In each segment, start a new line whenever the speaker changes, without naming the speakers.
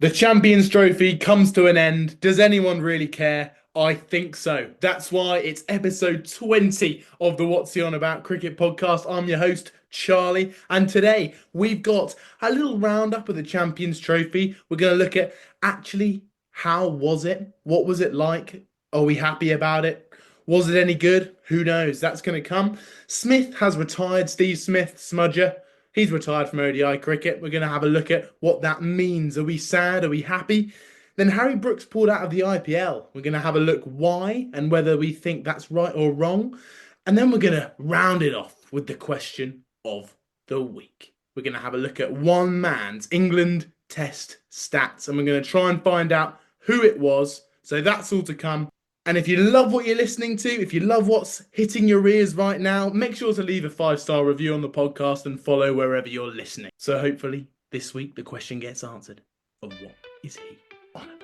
The Champions Trophy comes to an end. Does anyone really care? I think so. That's why it's episode 20 of the What's He On About Cricket podcast. I'm your host, Charlie, and today we've got a little roundup of the Champions Trophy. We're going to look at actually how was it? What was it like? Are we happy about it? Was it any good? Who knows? That's going to come. Smith has retired. Steve Smith, Smudger. He's retired from ODI cricket. We're going to have a look at what that means. Are we sad? Are we happy? Then Harry Brook's pulled out of the IPL. We're going to have a look why and whether we think that's right or wrong. And then we're going to round it off with the question of the week. We're going to have a look at one man's England Test stats and we're going to try and find out who it was. So that's all to come. And if you love what you're listening to, if you love what's hitting your ears right now, make sure to leave a 5-star review on the podcast and follow wherever you're listening. So hopefully this week the question gets answered of what is he on about?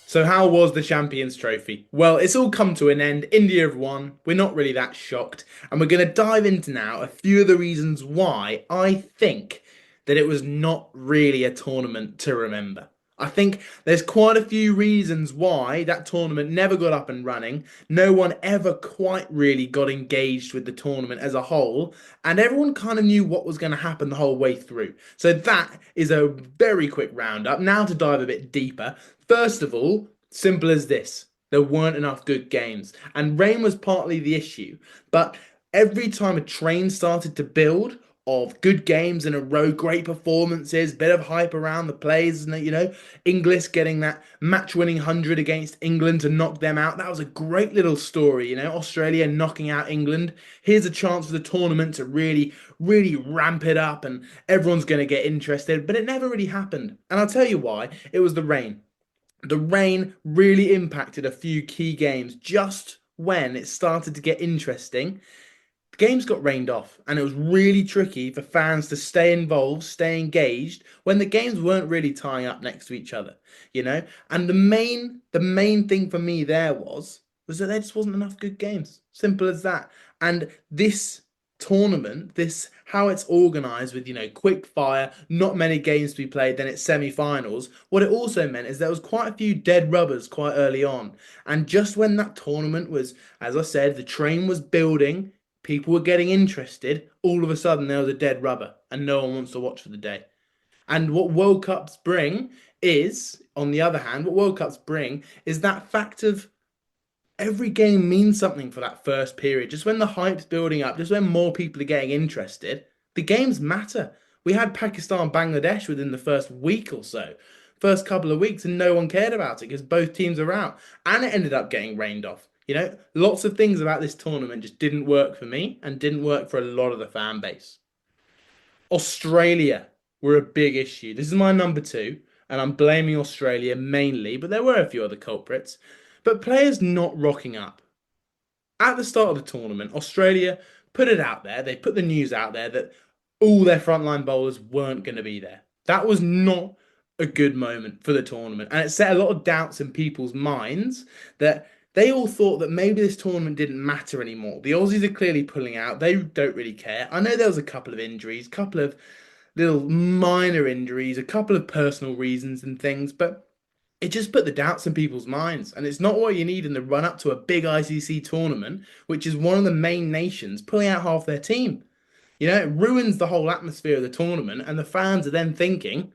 So how was the Champions Trophy? Well, it's all come to an end. India have won. We're not really that shocked. And we're going to dive into now a few of the reasons why I think that it was not really a tournament to remember. I think there's quite a few reasons why that tournament never got up and running. No one ever quite really got engaged with the tournament as a whole, and everyone kind of knew what was going to happen the whole way through. So that is a very quick roundup. Now to dive a bit deeper. First of all, simple as this. There weren't enough good games, and rain was partly the issue. But every time a train started to build of good games in a row, great performances, bit of hype around the players, and Inglis getting that match-winning 100 against England to knock them out. That was a great little story, Australia knocking out England. Here's a chance for the tournament to really, really ramp it up, and everyone's going to get interested. But it never really happened, and I'll tell you why. It was the rain. The rain really impacted a few key games just when it started to get interesting. The games got rained off, and it was really tricky for fans to stay involved, stay engaged when the games weren't really tying up next to each other, And the main thing for me there was that there just wasn't enough good games. Simple as that. And this tournament, this how it's organized with quick fire, not many games to be played, then it's semi-finals. What it also meant is there was quite a few dead rubbers quite early on, and just when that tournament was, as I said, the train was building, people were getting interested, all of a sudden there was a dead rubber and no one wants to watch for the day. And what World Cups bring is, on the other hand, what World Cups bring is that fact of every game means something for that first period. Just when the hype's building up, just when more people are getting interested, the games matter. We had Pakistan Bangladesh within the first week or so, first couple of weeks, and no one cared about it because both teams are out. And it ended up getting rained off. Lots of things about this tournament just didn't work for me and didn't work for a lot of the fan base. Australia were a big issue. This is my number two, and I'm blaming Australia mainly, but there were a few other culprits. But players not rocking up. At the start of the tournament, Australia put it out there, they put the news out there that all their frontline bowlers weren't going to be there. That was not a good moment for the tournament, and it set a lot of doubts in people's minds that they all thought that maybe this tournament didn't matter anymore. The Aussies are clearly pulling out. They don't really care. I know there was a couple of injuries, a couple of little minor injuries, a couple of personal reasons and things, but it just put the doubts in people's minds. And it's not what you need in the run up to a big ICC tournament, which is one of the main nations pulling out half their team. It ruins the whole atmosphere of the tournament, and the fans are then thinking,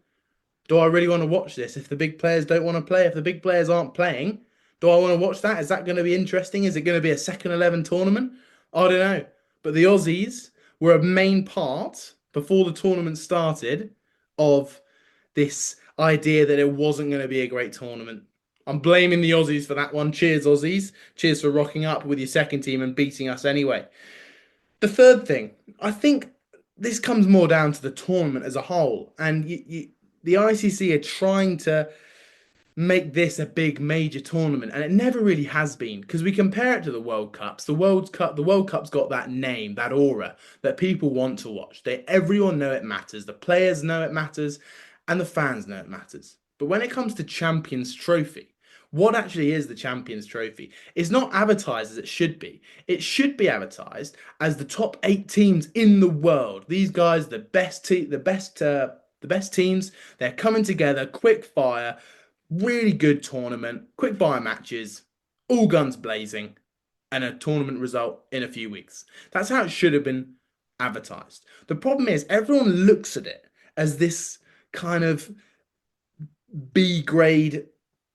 do I really want to watch this if the big players don't want to play? If the big players aren't playing, do I want to watch that? Is that going to be interesting? Is it going to be a second 11 tournament? I don't know. But the Aussies were a main part before the tournament started of this idea that it wasn't going to be a great tournament. I'm blaming the Aussies for that one. Cheers, Aussies. Cheers for rocking up with your second team and beating us anyway. The third thing, I think this comes more down to the tournament as a whole. And the ICC are trying to make this a big major tournament, and it never really has been because we compare it to the World Cups. The World Cup's got that name, that aura that people want to watch. Everyone know it matters. The players know it matters, and the fans know it matters. But when it comes to Champions Trophy, what actually is the Champions Trophy? It's not advertised as it should be. It should be advertised as the top 8 teams in the world. These guys, the best teams. They're coming together, quick fire, really good tournament, quick fire matches, all guns blazing, and a tournament result in a few weeks. That's how it should have been advertised. The problem is everyone looks at it as this kind of B grade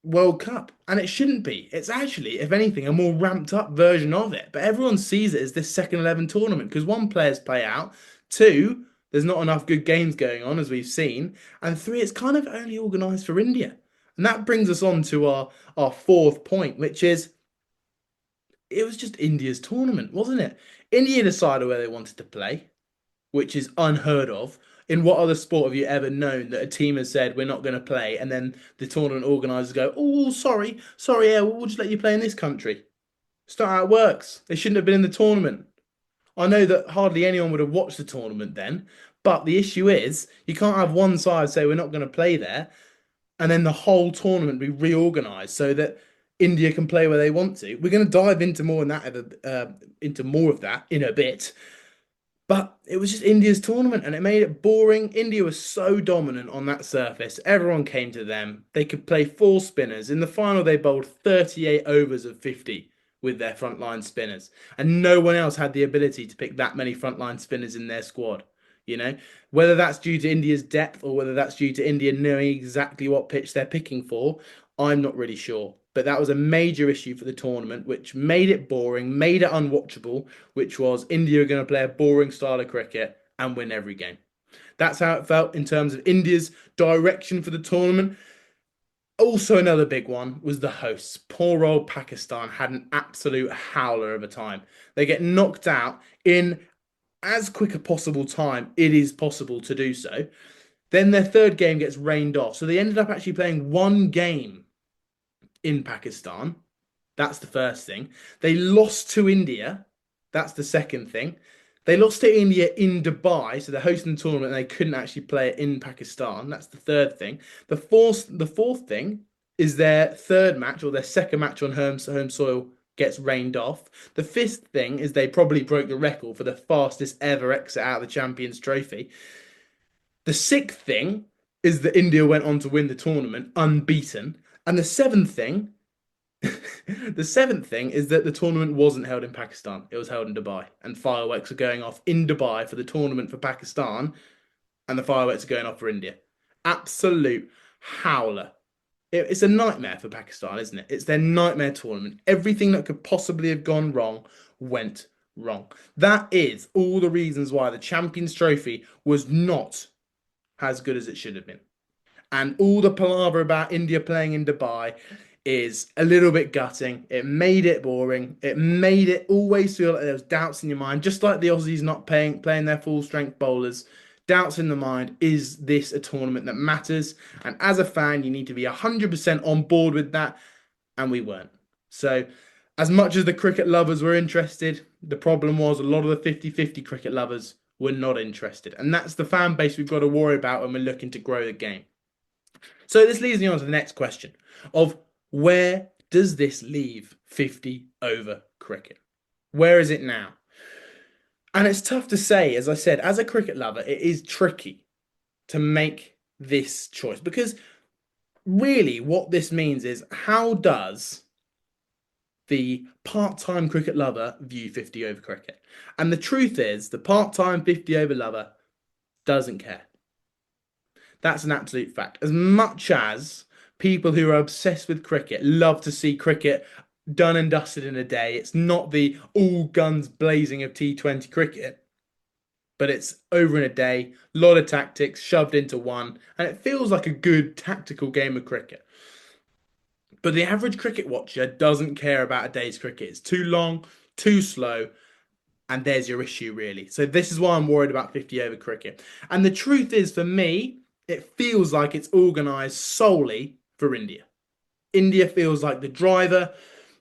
World Cup, and it shouldn't be. It's actually, if anything, a more ramped up version of it. But everyone sees it as this second 11 tournament because one, players play out, two, there's not enough good games going on as we've seen, and three, it's kind of only organised for India. And that brings us on to our fourth point, which is it was just India's tournament, wasn't it? India decided where they wanted to play, which is unheard of. In what other sport have you ever known that a team has said we're not going to play, and then the tournament organisers go, "Oh, sorry, yeah, we'll just let you play in this country." It's not how it works. They shouldn't have been in the tournament. I know that hardly anyone would have watched the tournament then, but the issue is you can't have one side say we're not going to play there, and then the whole tournament be reorganised so that India can play where they want to. We're going to dive into more in into more of that in a bit. But it was just India's tournament and it made it boring. India was so dominant on that surface. Everyone came to them. They could play four spinners. In the final, they bowled 38 overs of 50 with their frontline spinners. And no one else had the ability to pick that many frontline spinners in their squad. You know, whether that's due to India's depth or whether that's due to India knowing exactly what pitch they're picking for, I'm not really sure. But that was a major issue for the tournament, which made it boring, made it unwatchable, which was India are going to play a boring style of cricket and win every game. That's how it felt in terms of India's direction for the tournament. Also, another big one was the hosts. Poor old Pakistan had an absolute howler of a time. They get knocked out in as quick a possible time it is possible to do so. Then their third game gets rained off. So they ended up actually playing one game in Pakistan. That's the first thing. They lost to India. That's the second thing. They lost to India in Dubai, so they're hosting the tournament and they couldn't actually play it in Pakistan. That's the third thing. The fourth thing is their third match or their second match on home soil gets rained off. The fifth thing is they probably broke the record for the fastest ever exit out of the Champions Trophy. The sixth thing is that India went on to win the tournament unbeaten. And the seventh thing is that the tournament wasn't held in Pakistan. It was held in Dubai. And fireworks are going off in Dubai for the tournament for Pakistan. And the fireworks are going off for India. Absolute howler. It's a nightmare for Pakistan, isn't it? It's their nightmare tournament. Everything that could possibly have gone wrong went wrong. That is all the reasons why the Champions Trophy was not as good as it should have been. And all the palaver about India playing in Dubai is a little bit gutting. It made it boring. It made it always feel like there was doubts in your mind, just like the Aussies not playing their full strength bowlers. Doubts in the mind, is this a tournament that matters? And as a fan, you need to be 100% on board with that. And we weren't. So, as much as the cricket lovers were interested, the problem was a lot of the 50-50 cricket lovers were not interested. And that's the fan base we've got to worry about when we're looking to grow the game. So this leads me on to the next question of where does this leave 50 over cricket? Where is it now? And it's tough to say, as I said, as a cricket lover, it is tricky to make this choice because really what this means is how does the part-time cricket lover view 50 over cricket? And the truth is the part-time 50 over lover doesn't care. That's an absolute fact. As much as people who are obsessed with cricket love to see cricket done and dusted in a day, it's not the all guns blazing of T20 cricket, but it's over in a day, a lot of tactics shoved into one, and it feels like a good tactical game of cricket. But the average cricket watcher doesn't care about a day's cricket. It's too long, too slow, and there's your issue, really. So this is why I'm worried about 50 over cricket. And the truth is, for me, it feels like it's organised solely for India. India feels like the driver.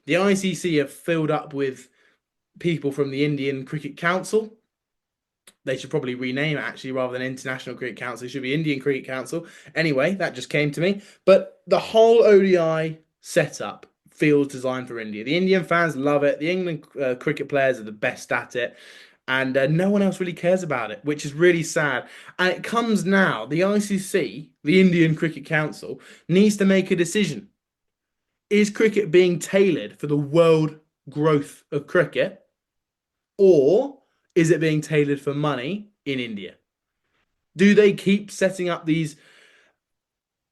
The ICC have filled up with people from the Indian Cricket Council. They should probably rename it actually rather than International Cricket Council. It should be Indian Cricket Council. Anyway, that just came to me. But the whole ODI setup feels designed for India. The Indian fans love it. The England cricket players are the best at it. And no one else really cares about it, which is really sad. And it comes now. The ICC, the Indian Cricket Council, needs to make a decision. Is cricket being tailored for the world growth of cricket? Or is it being tailored for money in India? Do they keep setting up these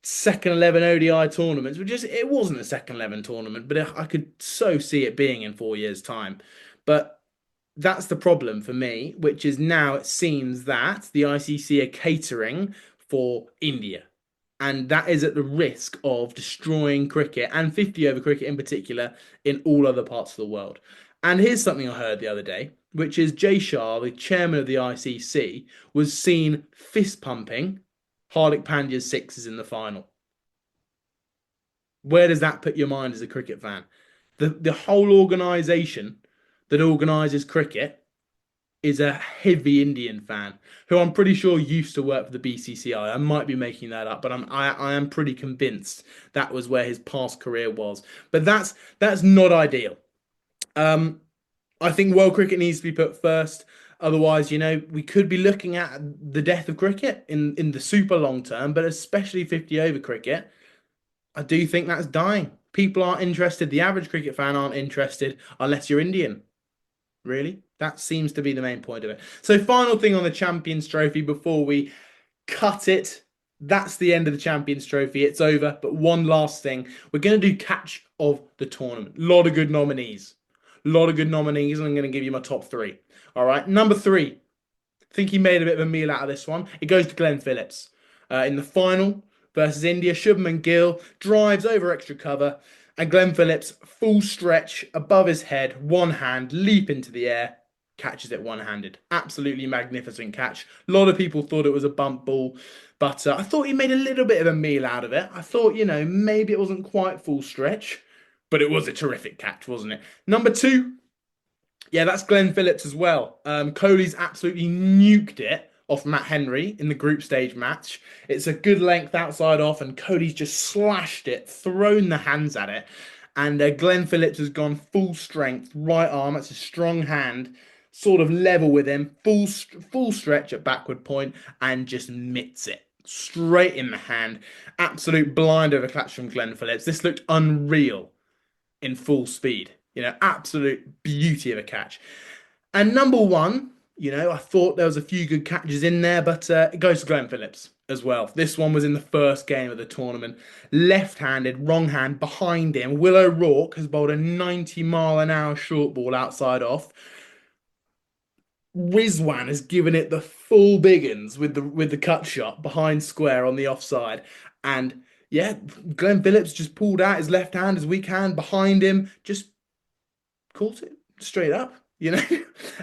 second 11 ODI tournaments? Which is, it wasn't a second 11 tournament, but I could so see it being in 4 years' time. But that's the problem for me, which is now it seems that the ICC are catering for India. And that is at the risk of destroying cricket and 50 over cricket in particular in all other parts of the world. And here's something I heard the other day, which is Jay Shah, the chairman of the ICC, was seen fist pumping Hardik Pandya's sixes in the final. Where does that put your mind as a cricket fan? The whole organisation that organises cricket is a heavy Indian fan who I'm pretty sure used to work for the BCCI. I might be making that up, but I am pretty convinced that was where his past career was. But that's not ideal. Um, I think world cricket needs to be put first. Otherwise, we could be looking at the death of cricket in the super long term, but especially 50 over cricket. I do think that's dying. People aren't interested. The average cricket fan aren't interested unless you're Indian. Really? That seems to be the main point of it. So, final thing on the Champions Trophy before we cut it. That's the end of the Champions Trophy. It's over. But one last thing. We're going to do catch of the tournament. A lot of good nominees. A lot of good nominees. And I'm going to give you my top three. All right. Number three. I think he made a bit of a meal out of this one. It goes to Glenn Phillips. In the final versus India, Shubman Gill drives over extra cover. And Glenn Phillips, full stretch above his head, one hand, leap into the air, catches it one-handed. Absolutely magnificent catch. A lot of people thought it was a bump ball, but I thought he made a little bit of a meal out of it. I thought, maybe it wasn't quite full stretch, but it was a terrific catch, wasn't it? Number two, yeah, that's Glenn Phillips as well. Kohli's absolutely nuked it off Matt Henry in the group stage match. It's a good length outside off, and Kohli's just slashed it, thrown the hands at it. And Glenn Phillips has gone full strength, right arm. That's a strong hand, sort of level with him, full stretch at backward point, and just mitts it straight in the hand. Absolute blind over catch from Glenn Phillips. This looked unreal in full speed. Absolute beauty of a catch. And number one, I thought there was a few good catches in there, but it goes to Glenn Phillips as well. This one was in the first game of the tournament. Left-handed, wrong hand behind him. Will O'Rourke has bowled a 90-mile-an-hour short ball outside off. Rizwan has given it the full biggins with the cut shot behind square on the offside. And yeah, Glenn Phillips just pulled out his left hand, his weak hand behind him, just caught it straight up.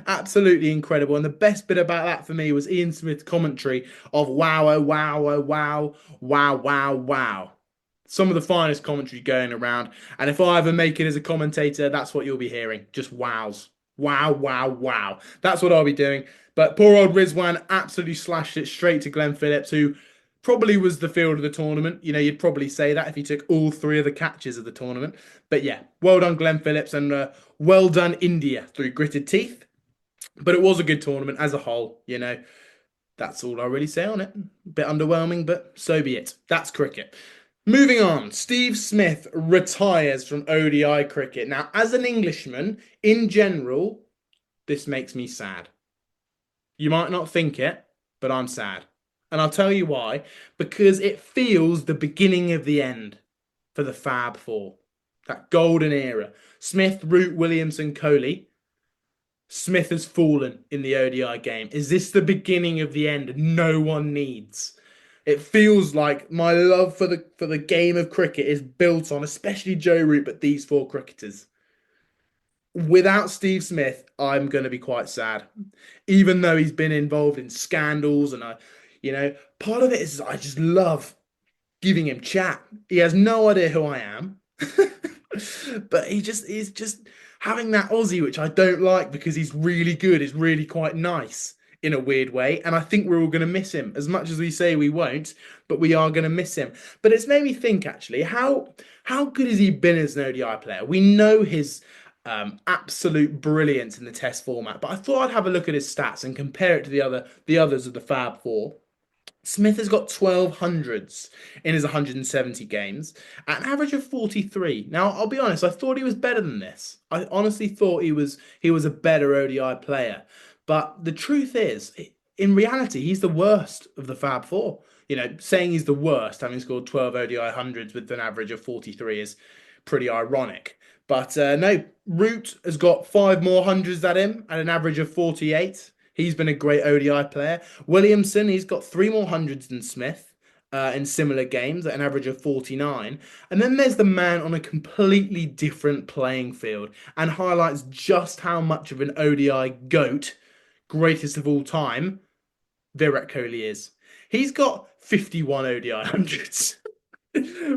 Absolutely incredible. And the best bit about that for me was Ian Smith's commentary of wow, oh, wow, oh, wow, wow, wow, wow. Some of the finest commentary going around. And if I ever make it as a commentator, that's what you'll be hearing. Just wows. Wow, wow, wow. That's what I'll be doing. But poor old Rizwan absolutely slashed it straight to Glenn Phillips, who probably was the field of the tournament. You'd probably say that if he took all three of the catches of the tournament. But yeah, well done, Glenn Phillips, and well done, India, through gritted teeth. But it was a good tournament as a whole. That's all I'll really say on it. A bit underwhelming, but so be it. That's cricket. Moving on, Steve Smith retires from ODI cricket. Now, as an Englishman, in general, this makes me sad. You might not think it, but I'm sad. And I'll tell you why. Because it feels the beginning of the end for the Fab Four. That golden era. Smith, Root, Williamson, Kohli. Smith has fallen in the ODI game. Is this the beginning of the end no one needs? It feels like my love for the game of cricket is built on, especially Joe Root, but these four cricketers. Without Steve Smith, I'm going to be quite sad. Even though he's been involved in scandals and part of it is I just love giving him chat. He has no idea who I am. But he's just having that Aussie, which I don't like because he's really good, is really quite nice in a weird way. And I think we're all going to miss him as much as we say we won't, but we are going to miss him. But it's made me think actually, how good has he been as an ODI player? We know his absolute brilliance in the Test format, but I thought I'd have a look at his stats and compare it to the others of the Fab Four. Smith has got 12 hundreds in his 170 games at an average of 43. Now, I'll be honest, I thought he was better than this. I honestly thought he was a better ODI player. But the truth is, in reality, he's the worst of the Fab Four. Saying he's the worst, having scored 12 ODI hundreds with an average of 43 is pretty ironic. But no, Root has got five more hundreds at him at an average of 48. He's been a great ODI player. Williamson, he's got three more hundreds than Smith in similar games at an average of 49. And then there's the man on a completely different playing field and highlights just how much of an ODI GOAT, greatest of all time, Virat Kohli is. He's got 51 ODI hundreds.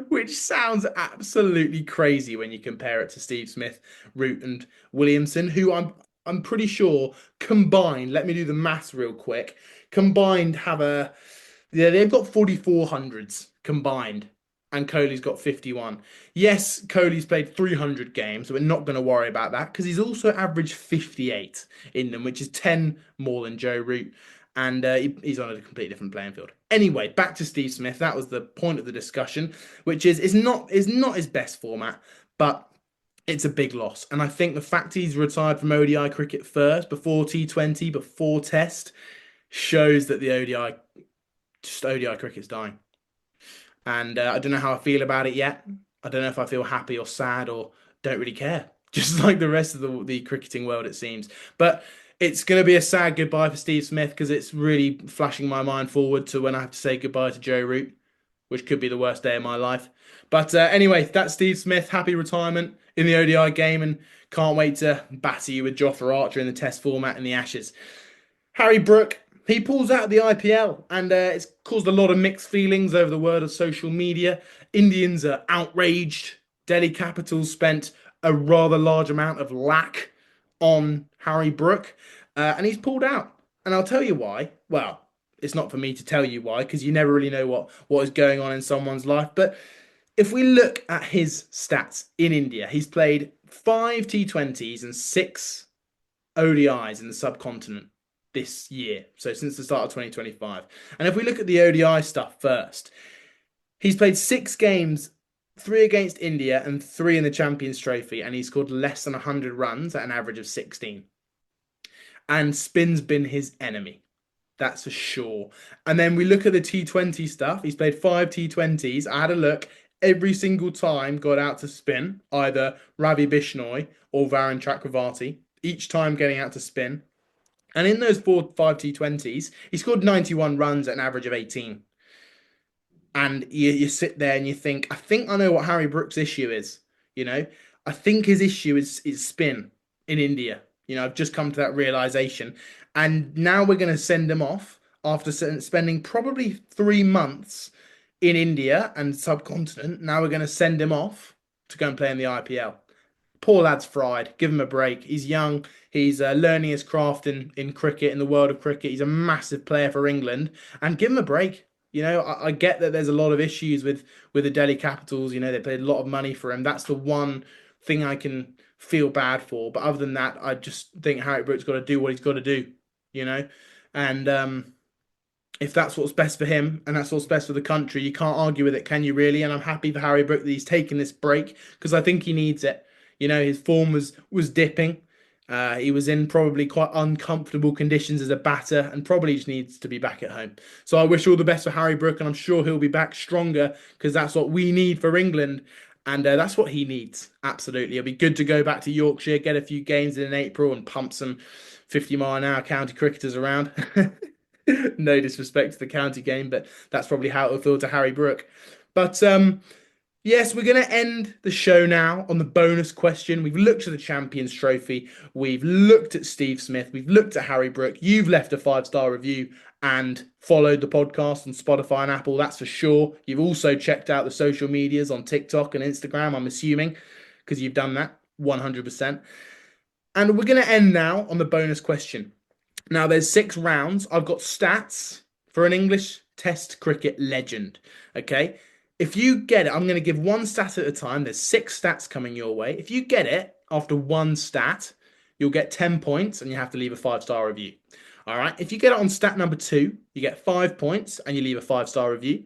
Which sounds absolutely crazy when you compare it to Steve Smith, Root, and Williamson, who I'm pretty sure combined, let me do the maths real quick, combined have a yeah, they've got 44 hundreds combined, and Kohli's got 51. Yes, Kohli's played 300 games, so we're not going to worry about that because he's also averaged 58 in them, which is 10 more than Joe Root, and he's on a completely different playing field. Anyway, back to Steve Smith. That was the point of the discussion, which is not his best format, but it's a big loss. And I think the fact he's retired from ODI cricket first, before T20, before Test, shows that the ODI cricket's dying. And I don't know how I feel about it yet. I don't know if I feel happy or sad or don't really care. Just like the rest of the cricketing world, it seems. But it's going to be a sad goodbye for Steve Smith because it's really flashing my mind forward to when I have to say goodbye to Joe Root, which could be the worst day of my life. But anyway, that's Steve Smith. Happy retirement in the ODI game and can't wait to batter you with Jofra Archer in the Test format in the Ashes. Harry Brook, he pulls out of the IPL, and it's caused a lot of mixed feelings over the word of social media. Indians are outraged. Delhi Capitals spent a rather large amount of lack on Harry Brook, and he's pulled out. And I'll tell you why. Well, it's not for me to tell you why, because you never really know what is going on in someone's life. But if we look at his stats in India, he's played five T20s and six ODIs in the subcontinent this year. So since the start of 2025. And if we look at the ODI stuff first, he's played six games, three against India and three in the Champions Trophy, and he scored less than 100 runs at an average of 16. And spin's been his enemy. That's for sure. And then we look at the T20 stuff. He's played five T20s. I had a look. Every single time got out to spin, either Ravi Bishnoi or Varun Chakravarti, each time getting out to spin. And in those five T20s, he scored 91 runs at an average of 18. And you sit there and you think, I think I know what Harry Brook's issue is. You know, I think his issue is spin in India. I've just come to that realization. And now we're going to send him off after spending probably 3 months in India and subcontinent. Now we're going to send him off to go and play in the IPL. Poor lad's fried. Give him a break. He's young. He's learning his craft in cricket, in the world of cricket. He's a massive player for England. And give him a break. I get that there's a lot of issues with the Delhi Capitals. They paid a lot of money for him. That's the one thing I can feel bad for. But other than that, I just think Harry Brook's got to do what he's got to do. And if that's what's best for him and that's what's best for the country, you can't argue with it, can you really? And I'm happy for Harry Brook that he's taken this break because I think he needs it. His form was dipping. He was in probably quite uncomfortable conditions as a batter and probably just needs to be back at home. So I wish all the best for Harry Brook and I'm sure he'll be back stronger because that's what we need for England. And that's what he needs. Absolutely. It'll be good to go back to Yorkshire, get a few games in April and pump some 50-mile-an-hour county cricketers around. No disrespect to the county game, but that's probably how it will feel to Harry Brook. But Yes, we're going to end the show now on the bonus question. We've looked at the Champions Trophy. We've looked at Steve Smith. We've looked at Harry Brook. You've left a 5-star review and followed the podcast on Spotify and Apple, that's for sure. You've also checked out the social medias on TikTok and Instagram, I'm assuming, because you've done that 100%. And we're going to end now on the bonus question. Now, there's 6 rounds. I've got stats for an English Test cricket legend. Okay. If you get it, I'm going to give one stat at a time. There's 6 stats coming your way. If you get it after one stat, you'll get 10 points and you have to leave a 5-star review. All right. If you get it on stat number 2, you get 5 points and you leave a 5-star review.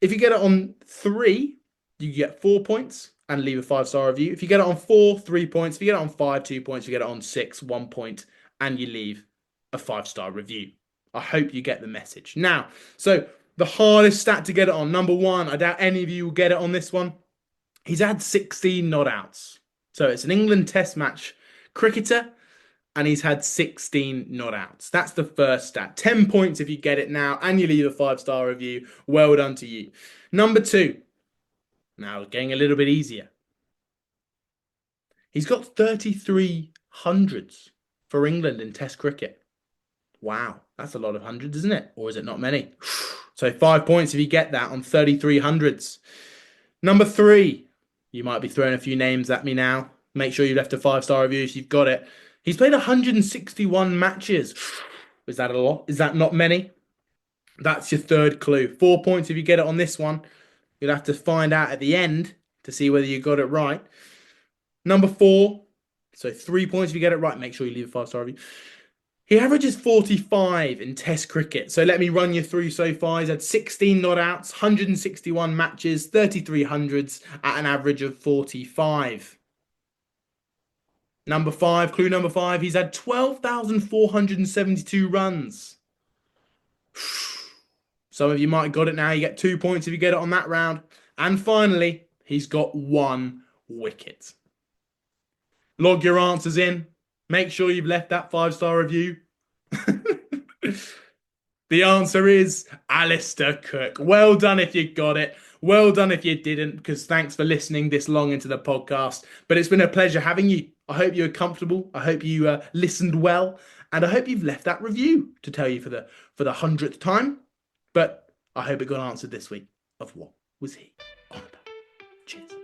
If you get it on 3, you get 4 points and leave a 5-star review. If you get it on 4, 3 points. If you get it on 5, 2 points. If you get it on 6, 1 point, and you leave a 5-star review. I hope you get the message. Now, so the hardest stat to get it on, number 1, I doubt any of you will get it on this one. He's had 16 not outs. So it's an England Test match cricketer, and he's had 16 not outs. That's the first stat. 10 points if you get it now, and you leave a 5-star review. Well done to you. Number 2, now getting a little bit easier. He's got 33 hundreds for England in Test cricket. Wow, that's a lot of hundreds, isn't it? Or is it not many? So 5 points if you get that on 33 hundreds. Number 3, you might be throwing a few names at me now. Make sure you left a 5-star review if you've got it. He's played 161 matches. Is that a lot? Is that not many? That's your third clue. 4 points if you get it on this one. You'll have to find out at the end to see whether you got it right. Number 4, so 3 points if you get it right. Make sure you leave a 5-star review. He averages 45 in Test cricket. So let me run you through so far. He's had 16 not outs, 161 matches, 33 hundreds at an average of 45. Number 5, clue number 5, he's had 12,472 runs. Some of you might have got it now. You get 2 points if you get it on that round. And finally, he's got 1 wicket. Log your answers in. Make sure you've left that 5-star review. The answer is Alistair Cook. Well done if you got it. Well done if you didn't, because thanks for listening this long into the podcast. But it's been a pleasure having you. I hope you're comfortable. I hope you listened well. And I hope you've left that review to tell you for the 100th time. But I hope it got answered this week of what was he on about. Cheers.